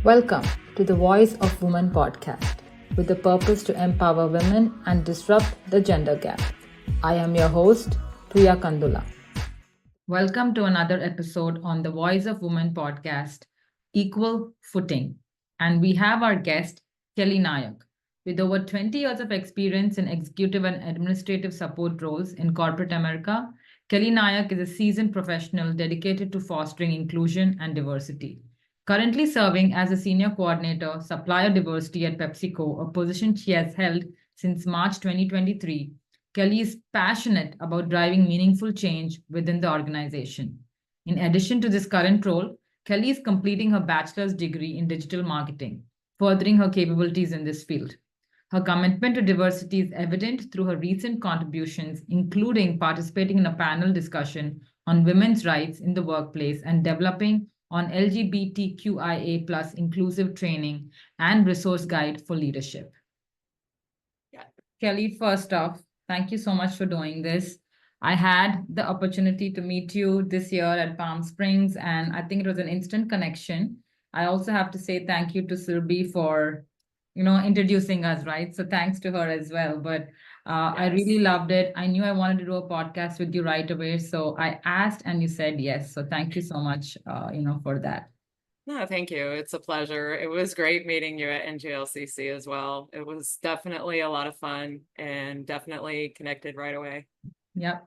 Welcome to the Voice of Women podcast with the purpose to empower women and disrupt the gender gap. I am your host, Priya Kandula. Welcome to another episode on the Voice of Women podcast, Equal Footing. And we have our guest, Kelly Nayak. With over 20 years of experience in executive and administrative support roles in corporate America, Kelly Nayak is a seasoned professional dedicated to fostering inclusion and diversity. Currently serving as a senior coordinator, supplier diversity at PepsiCo, a position she has held since March 2023, Kelly is passionate about driving meaningful change within the organization. In addition to this current role, Kelly is completing her bachelor's degree in digital marketing, furthering her capabilities in this field. Her commitment to diversity is evident through her recent contributions, including participating in a panel discussion on women's rights in the workplace and developing on LGBTQIA plus inclusive training and resource guide for leadership. Yeah. Kelly, first off, thank you so much for doing this. I had the opportunity to meet you this year at Palm Springs, and I think it was an instant connection. I also have to say thank you to Surbi for introducing us, right? So thanks to her as well. But I really loved it. I knew I wanted to do a podcast with you right away. So I asked and you said yes. So thank you so much, for that. No, thank you. It's a pleasure. It was great meeting you at NGLCC as well. It was definitely a lot of fun and definitely connected right away. Yep.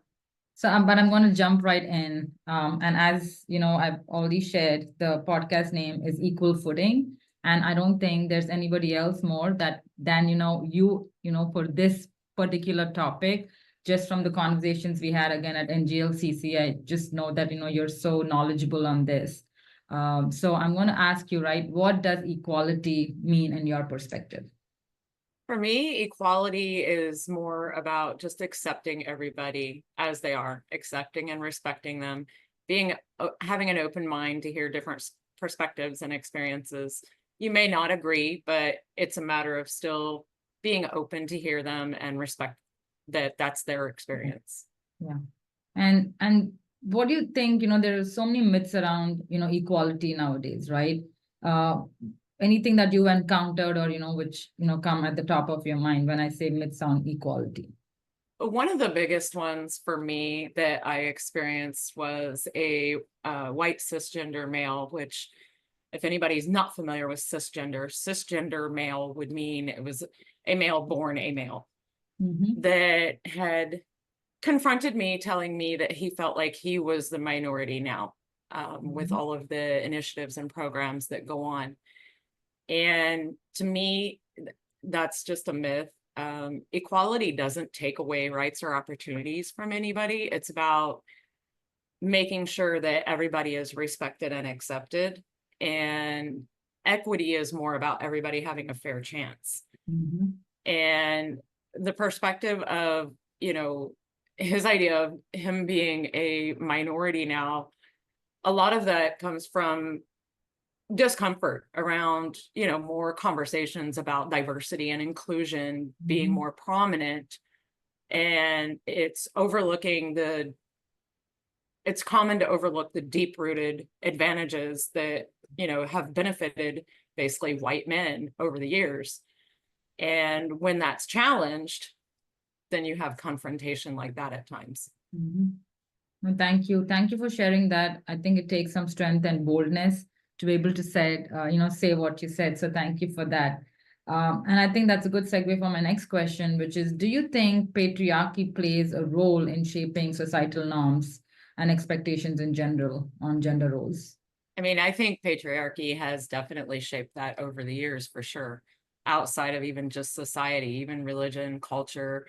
So, but I'm going to jump right in. And as you know, I've already shared the podcast name is Equal Footing. And I don't think there's anybody else more than you for this particular topic. Just from the conversations we had again at NGLCC, I just know that you're so knowledgeable on this. So I'm going to ask you, right? What does equality mean in your perspective? For me, equality is more about just accepting everybody as they are, accepting and respecting them, having an open mind to hear different perspectives and experiences. You may not agree, but it's a matter of still being open to hear them and respect that that's their experience. Yeah. And what do you think, there are so many myths around, equality nowadays, right? Anything that you encountered or, which, come at the top of your mind when I say myths on equality? One of the biggest ones for me that I experienced was a white cisgender male, which if anybody's not familiar with cisgender male would mean it was a male born a male that had confronted me, telling me that he felt like he was the minority now with all of the initiatives and programs that go on. And to me, that's just a myth. Equality doesn't take away rights or opportunities from anybody. It's about making sure that everybody is respected and accepted. And equity is more about everybody having a fair chance. And the perspective of, his idea of him being a minority now, a lot of that comes from discomfort around, more conversations about diversity and inclusion being more prominent. And it's common to overlook the deep-rooted advantages that, have benefited basically white men over the years. And when that's challenged, then you have confrontation like that at times. Well, thank you. Thank you for sharing that. I think it takes some strength and boldness to be able to say what you said. So thank you for that. And I think that's a good segue for my next question, which is, do you think patriarchy plays a role in shaping societal norms and expectations in general on gender roles? I mean, I think patriarchy has definitely shaped that over the years, for sure. Outside of even just society, even religion, culture,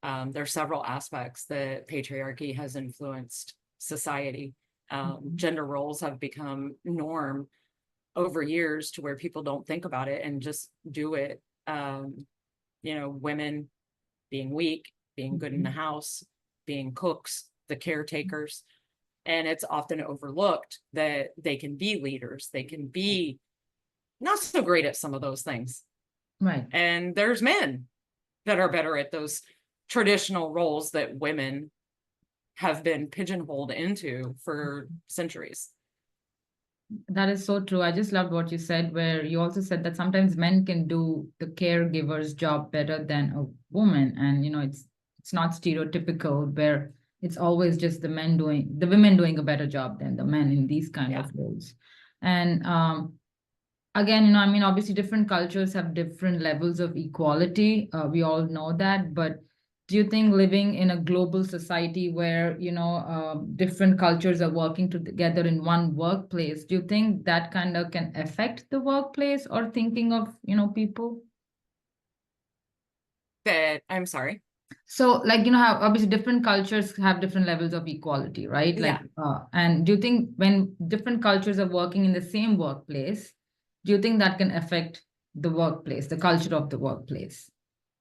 there are several aspects that patriarchy has influenced society. Gender roles have become norm over years to where people don't think about it and just do it. Women being weak, being good in the house, being cooks, the caretakers. And it's often overlooked that they can be leaders. They can be not so great at some of those things. Right. And there's men that are better at those traditional roles that women have been pigeonholed into for centuries. That is so true. I just loved what you said, where you also said that sometimes men can do the caregiver's job better than a woman. And it's not stereotypical where it's always just the women doing a better job than the men in these kind Yeah. of roles. And again, I mean, obviously different cultures have different levels of equality. We all know that, but do you think living in a global society where different cultures are working together in one workplace, do you think that kind of can affect the workplace or thinking of people? I'm sorry. So, like, how obviously different cultures have different levels of equality, right? Yeah. Like, and do you think when different cultures are working in the same workplace, do you think that can affect the workplace, the culture of the workplace?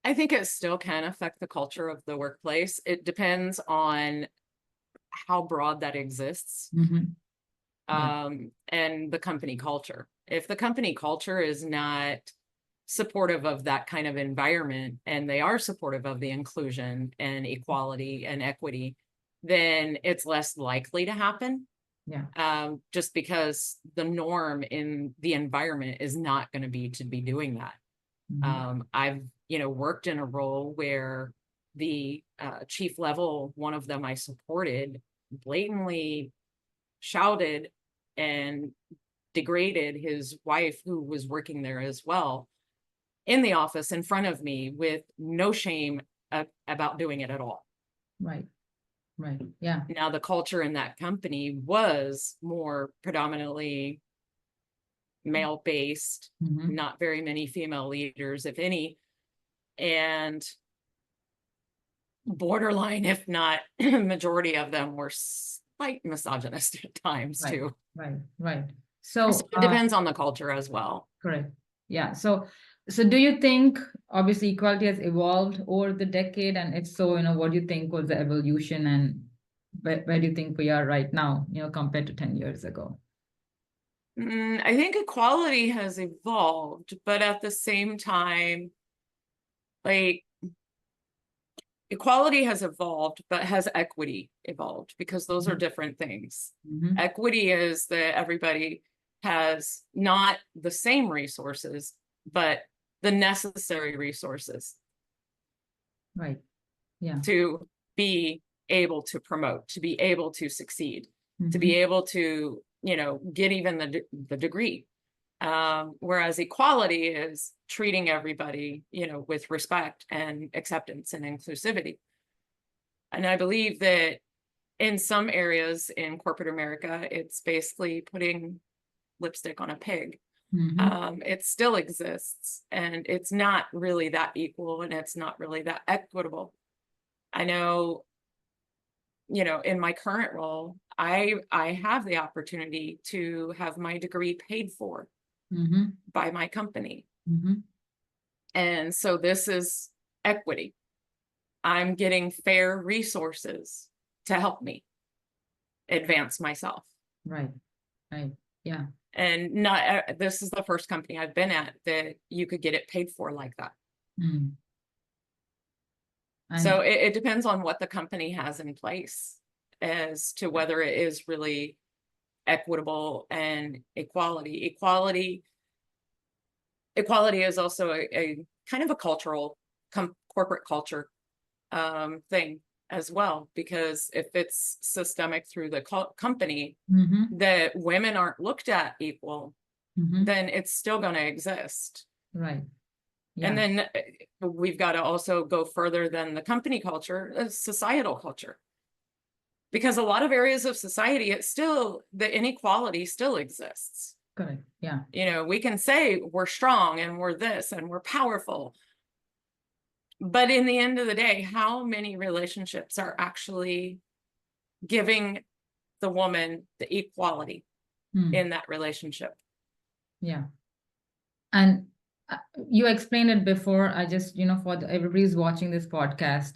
I think it still can affect the culture of the workplace. It depends on how broad that exists, Yeah. and the company culture. If the company culture is not supportive of that kind of environment, and they are supportive of the inclusion and equality and equity, then it's less likely to happen. Yeah. Just because the norm in the environment is not going to be doing that. I've worked in a role where the chief level, one of them I supported, blatantly shouted and degraded his wife, who was working there as well, in the office in front of me, with no shame about doing it at all. Right. Right. Yeah. Now, the culture in that company was more predominantly male based, not very many female leaders, if any, and borderline, if not majority of them, were slight misogynist at times Right. too. Right. So So, it depends on the culture as well. correct. Yeah. So do you think obviously equality has evolved over the decade? And if so, what do you think was the evolution, and where do you think we are right now, compared to 10 years ago? I think equality has evolved, but at the same time, like, equality has evolved, but has equity evolved? Because those are different things. Equity is that everybody has not the same resources, but the necessary resources Right. Yeah. to be able to promote, to be able to succeed, to be able to, get even the degree. Whereas equality is treating everybody, with respect and acceptance and inclusivity. And I believe that in some areas in corporate America, it's basically putting lipstick on a pig. It still exists, and it's not really that equal, and it's not really that equitable. I know, in my current role, I have the opportunity to have my degree paid for by my company. And so this is equity. I'm getting fair resources to help me advance myself. Right. Yeah. And not this is the first company I've been at that you could get it paid for like that. So it depends on what the company has in place as to whether it is really equitable and equality. Equality is also a kind of a cultural corporate culture thing as well, because if it's systemic through the company that women aren't looked at equal, then it's still going to exist. Right. Yeah. And then we've got to also go further than the company culture, societal culture. Because a lot of areas of society, the inequality still exists. Correct. Yeah. We can say we're strong and we're this and we're powerful. But in the end of the day, how many relationships are actually giving the woman the equality in that relationship? Yeah. And you explained it before. I just, for everybody's watching this podcast,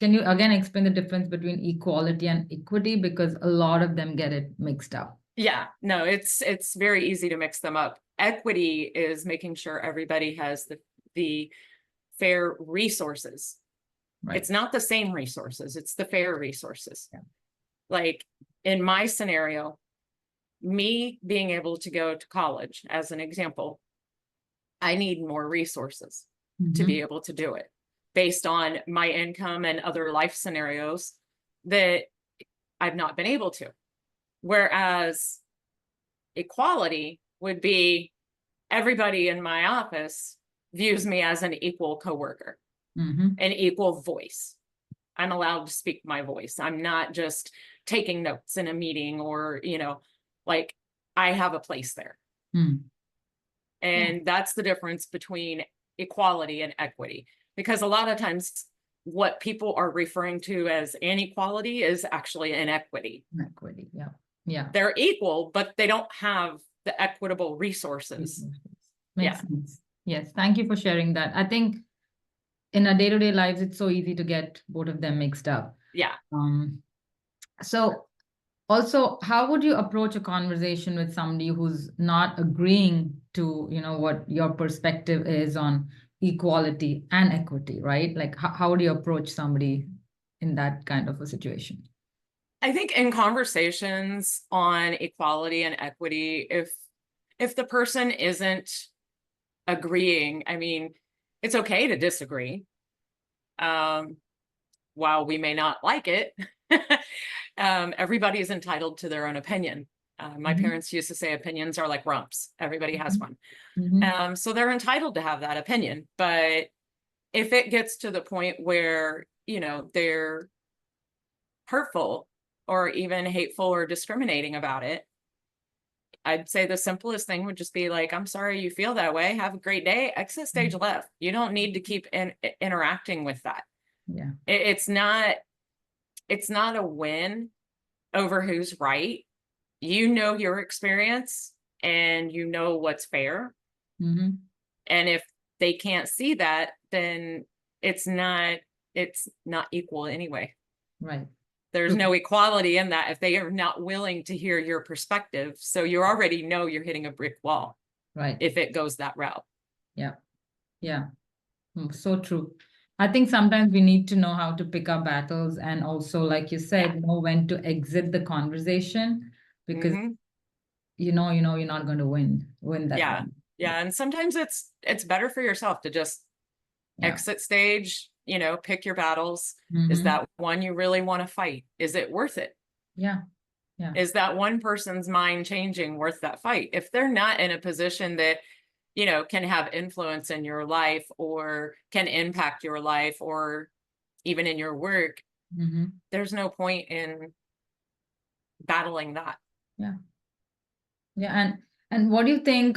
can you again explain the difference between equality and equity? Because a lot of them get it mixed up. Yeah, no, it's very easy to mix them up. Equity is making sure everybody has the fair resources. Right. It's not the same resources, it's the fair resources. Yeah. Like in my scenario, me being able to go to college, as an example, I need more resources to be able to do it based on my income and other life scenarios that I've not been able to. Whereas equality would be everybody in my office views me as an equal coworker, an equal voice. I'm allowed to speak my voice. I'm not just taking notes in a meeting or, like I have a place there. And that's the difference between equality and equity, because a lot of times what people are referring to as inequality is actually inequity. Equity, yeah. Yeah. They're equal, but they don't have the equitable resources. Makes sense. Yes. Thank you for sharing that. I think in our day-to-day lives, it's so easy to get both of them mixed up. Yeah. So also, how would you approach a conversation with somebody who's not agreeing to, what your perspective is on equality and equity, right? Like, how would you approach somebody in that kind of a situation? I think in conversations on equality and equity, if the person isn't agreeing, I mean, it's okay to disagree. While we may not like it, everybody is entitled to their own opinion. My parents used to say opinions are like rumps. Everybody has one. So they're entitled to have that opinion. But if it gets to the point where, they're hurtful or even hateful or discriminating about it, I'd say the simplest thing would just be like, I'm sorry you feel that way. Have a great day. Exit stage left. You don't need to keep interacting with that. Yeah. It's not a win over who's right. Your experience and what's fair. And if they can't see that, then it's not equal anyway. Right. There's no equality in that if they are not willing to hear your perspective. So you already know you're hitting a brick wall. Right. If it goes that route. Yeah. Yeah. So true. I think sometimes we need to know how to pick our battles and also, like you said, know when to exit the conversation, because you're not going to win that one. Yeah. And sometimes it's better for yourself to just exit stage, pick your battles. Is that one you really want to fight? Is it worth it? Yeah. Yeah. Is that one person's mind changing worth that fight? If they're not in a position that, can have influence in your life or can impact your life or even in your work, there's no point in battling that. Yeah. Yeah. And what do you think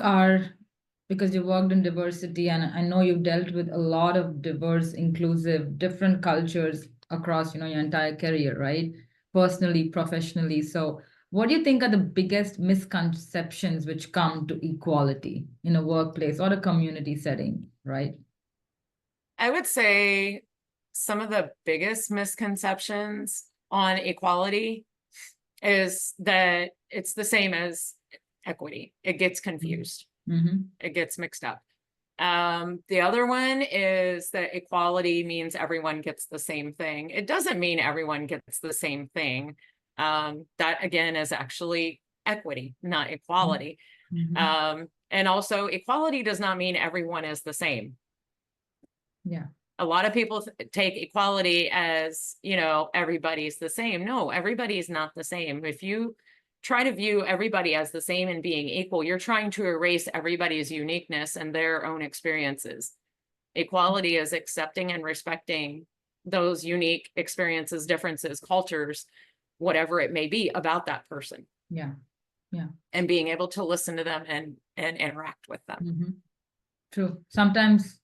because you worked in diversity and I know you've dealt with a lot of diverse, inclusive, different cultures across, your entire career, right? Personally, professionally. So what do you think are the biggest misconceptions which come to equality in a workplace or a community setting, right? I would say some of the biggest misconceptions on equality is that it's the same as equity. It gets confused. It gets mixed up. The other one is that equality means everyone gets the same thing. It doesn't mean everyone gets the same thing. That again is actually equity, not equality. And also equality does not mean everyone is the same. Yeah. A lot of people take equality as, everybody's the same. No, everybody's not the same. If you try to view everybody as the same and being equal, you're trying to erase everybody's uniqueness and their own experiences. Equality is accepting and respecting those unique experiences, differences, cultures, whatever it may be about that person. Yeah. Yeah. And being able to listen to them and interact with them. True. Sometimes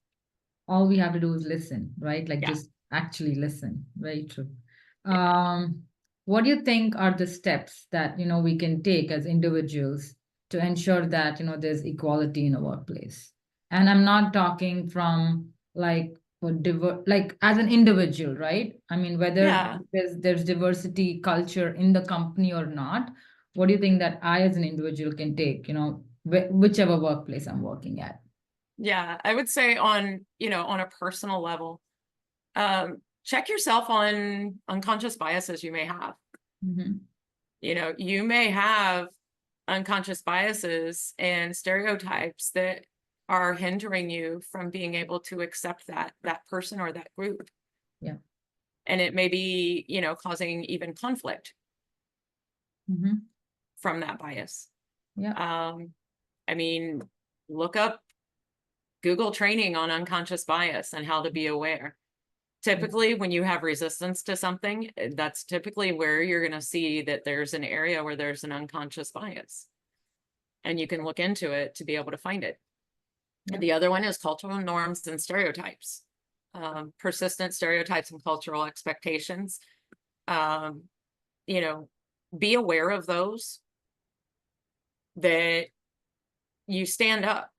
all we have to do is listen, right? Like just actually listen. Very true. What do you think are the steps that, we can take as individuals to ensure that, there's equality in a workplace? And I'm not talking from like as an individual, right? I mean, whether there's diversity culture in the company or not, what do you think that I as an individual can take, whichever workplace I'm working at? Yeah, I would say on a personal level, check yourself on unconscious biases you may have. You may have unconscious biases and stereotypes that are hindering you from being able to accept that person or that group. Yeah. And it may be, causing even conflict from that bias. Yeah. I mean, look up Google training on unconscious bias and how to be aware. Typically, when you have resistance to something, that's typically where you're going to see that there's an area where there's an unconscious bias. And you can look into it to be able to find it. Yeah. The other one is cultural norms and stereotypes. Persistent stereotypes and cultural expectations. Be aware of those, that you stand up,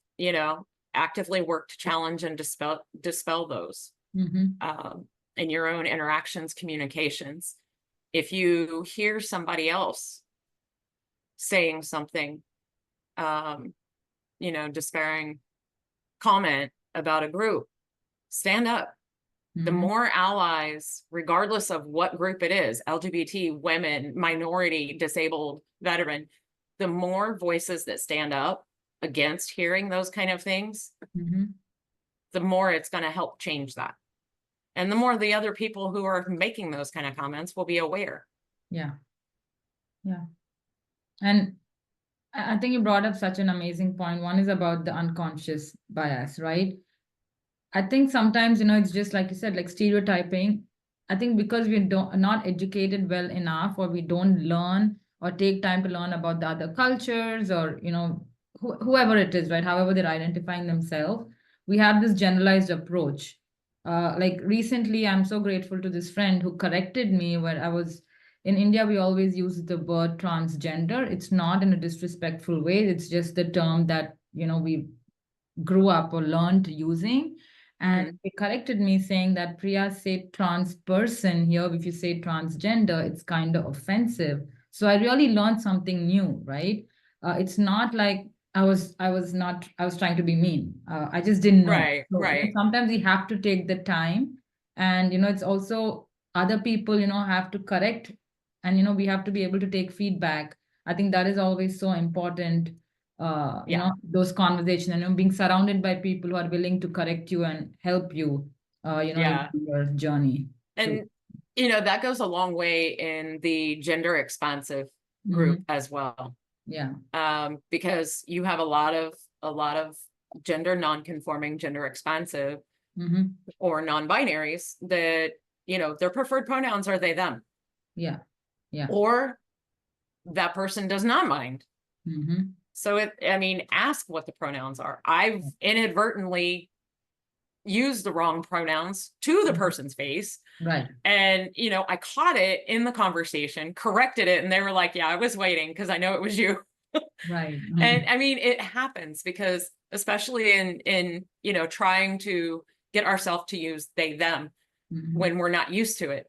actively work to challenge and dispel those in your own interactions, communications. If you hear somebody else saying something, despairing comment about a group, stand up. The more allies, regardless of what group it is, LGBT, women, minority, disabled, veteran, the more voices that stand up against hearing those kind of things, the more it's going to help change that. And the more the other people who are making those kind of comments will be aware. Yeah. Yeah. And I think you brought up such an amazing point. One is about the unconscious bias, right? I think sometimes, it's just like you said, like stereotyping. I think because we are not educated well enough, or we don't learn or take time to learn about the other cultures, or, whoever it is, right? However they're identifying themselves, we have this generalized approach. Like recently, I'm so grateful to this friend who corrected me where I was in India. We always use the word transgender. It's not in a disrespectful way. It's just the term that, we grew up or learned using. And he corrected me saying that, Priya, say trans person here. If you say transgender, it's kind of offensive. So I really learned something new, right? It's not like I was trying to be mean. I just didn't know. Right, So, right. sometimes we have to take the time, and it's also other people, have to correct, and we have to be able to take feedback. I think that is always so important. Those conversations, and being surrounded by people who are willing to correct you and help you, in your journey. And, that goes a long way in the gender expansive group as well. Yeah. Because you have a lot of gender non-conforming, gender expansive, or non-binaries that, their preferred pronouns are they, them. Yeah. Yeah. Or that person does not mind. So ask what the pronouns are. I've inadvertently used the wrong pronouns to the person's face. Right. And, I caught it in the conversation, corrected it, and they were like, yeah, I was waiting because I know it was you. Right. And it happens because, especially in trying to get ourselves to use they, them when we're not used to it.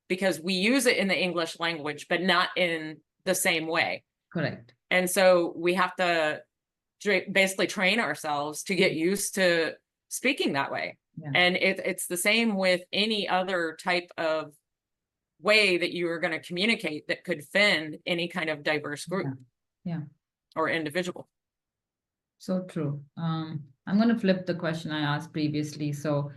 Because we use it in the English language, but not in the same way. Correct. And so we have to basically train ourselves to get used to speaking that way. Yeah. And it's the same with any other type of way that you are going to communicate that could offend any kind of diverse group. Yeah. Or individual. So true. I'm going to flip the question I asked previously. So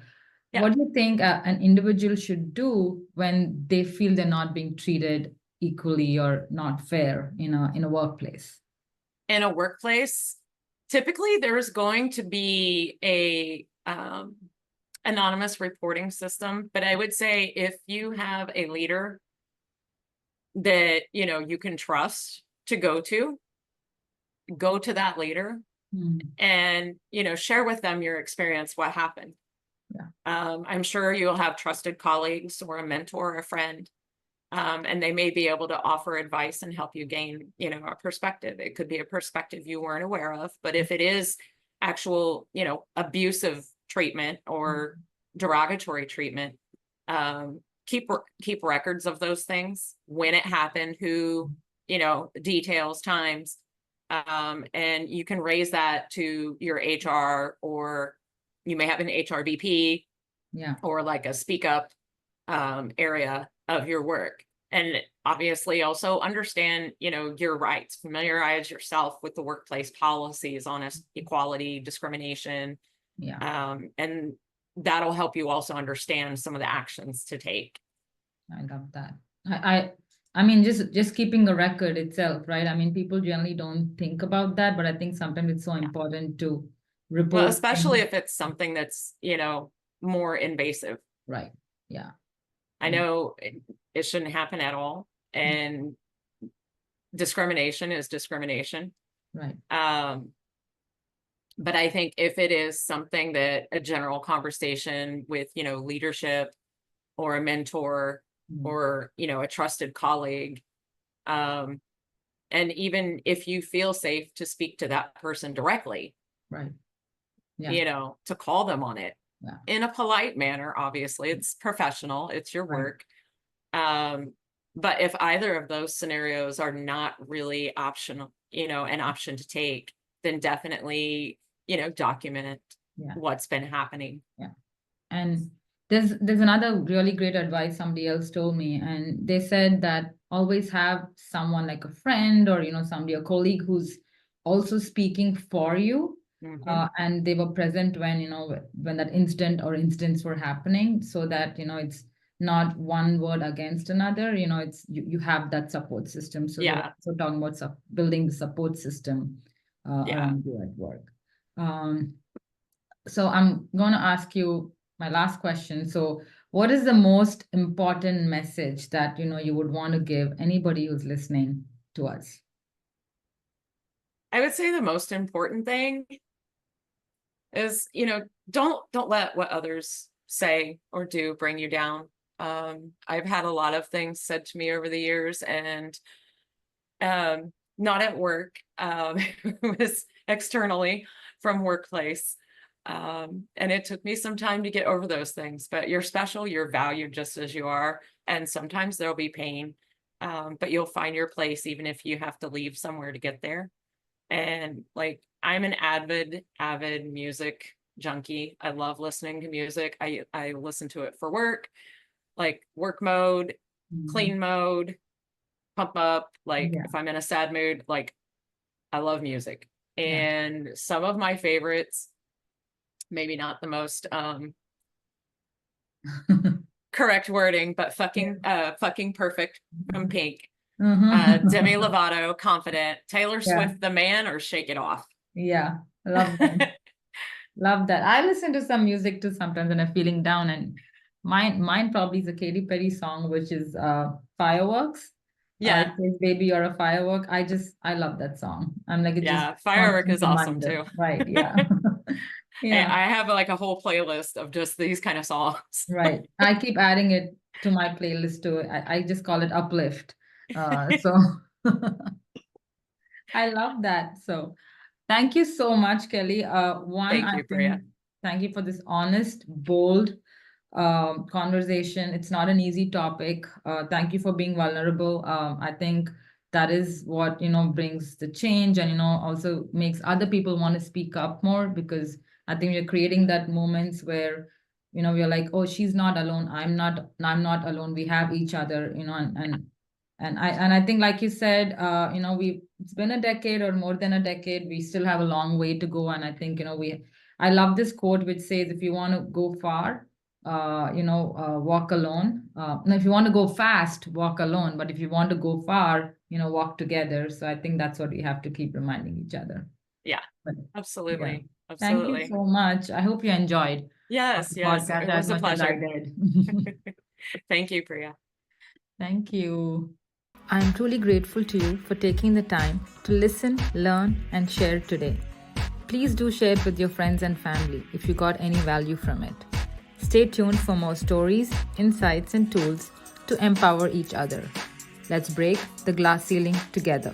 Yeah. what do you think an individual should do when they feel they're not being treated equally or not fair in a workplace? In a workplace, typically there's going to be a anonymous reporting system, but I would say if you have a leader that you can trust to go to that leader and share with them your experience, what happened. I'm sure you'll have trusted colleagues or a mentor or a friend, and they may be able to offer advice and help you gain a perspective. It could be a perspective you weren't aware of, but if it is actual abusive treatment or derogatory treatment, keep records of those things, when it happened, who, details, times, and you can raise that to your HR, or you may have an HRBP, or like a speak up area of your work. And obviously also understand, your rights, familiarize yourself with the workplace policies on equality, discrimination. Yeah. And that'll help you also understand some of the actions to take. I love that. I mean, just keeping a record itself, right? I mean, people generally don't think about that, but I think sometimes it's so important to Well, report especially things. if it's something that's, more invasive. Right. Yeah. I know it shouldn't happen at all. And discrimination is discrimination. Right. But I think if it is something that a general conversation with, leadership or a mentor or, a trusted colleague, and even if you feel safe to speak to that person directly, Right. Yeah. To call them on it Yeah. in a polite manner, obviously it's professional, it's your Right. work. But if either of those scenarios are not really optional, an option to take, then definitely, document Yeah. what's been happening. Yeah. And there's another really great advice somebody else told me, and they said that always have someone like a friend or somebody, a colleague who's also speaking for you. And they were present when when that incident or incidents were happening, so that it's not one word against another. It's you have that support system. So they were Yeah. also talking about building the support system around you at work. So I'm going to ask you my last question. So what is the most important message that you would want to give anybody who's listening to us? I would say the most important thing is, don't let what others say or do bring you down. I've had a lot of things said to me over the years, and not at work, it was externally from workplace. And it took me some time to get over those things, but you're special, you're valued just as you are. And sometimes there'll be pain, but you'll find your place even if you have to leave somewhere to get there. And like, I'm an avid music junkie. I love listening to music. I listen to it for work, like work mode, clean mode, pump up. Like if I'm in a sad mood, like I love music. And some of my favorites, maybe not the most correct wording, but fucking perfect from Pink. Demi Lovato, Confident, Taylor Swift, The Man, or Shake It Off. Yeah, love that. Love that. I listen to some music too sometimes when I'm feeling down, and mine probably is a Katy Perry song, which is Fireworks. Yeah. It says, "Baby, you're a firework." I love that song. I'm like, it just Firework constant is awesome reminder. too. Right. Yeah. Yeah. I have like a whole playlist of just these kind of songs. Right. I keep adding it to my playlist too. I just call it uplift. So I love that. So thank you so much, Kelly. Thank you, Priya. Thank you for this honest, bold conversation. It's not an easy topic. Thank you for being vulnerable. I think that is what brings the change, and also makes other people want to speak up more, because I think we're creating that moments where we're like, oh, she's not alone. I'm not alone. We have each other. And I think, like you said, it's been a decade or more than a decade. We still have a long way to go, and I think I love this quote which says, if you want to go far, walk alone. No, if you want to go fast, walk alone. But if you want to go far, walk together. So I think that's what we have to keep reminding each other. Yeah, but, absolutely. Yeah. Absolutely. Thank you so much. I hope you enjoyed. Yes, yes. It was a pleasure. Thank you, Priya. Thank you. I am truly grateful to you for taking the time to listen, learn, and share today. Please do share it with your friends and family if you got any value from it. Stay tuned for more stories, insights, and tools to empower each other. Let's break the glass ceiling together.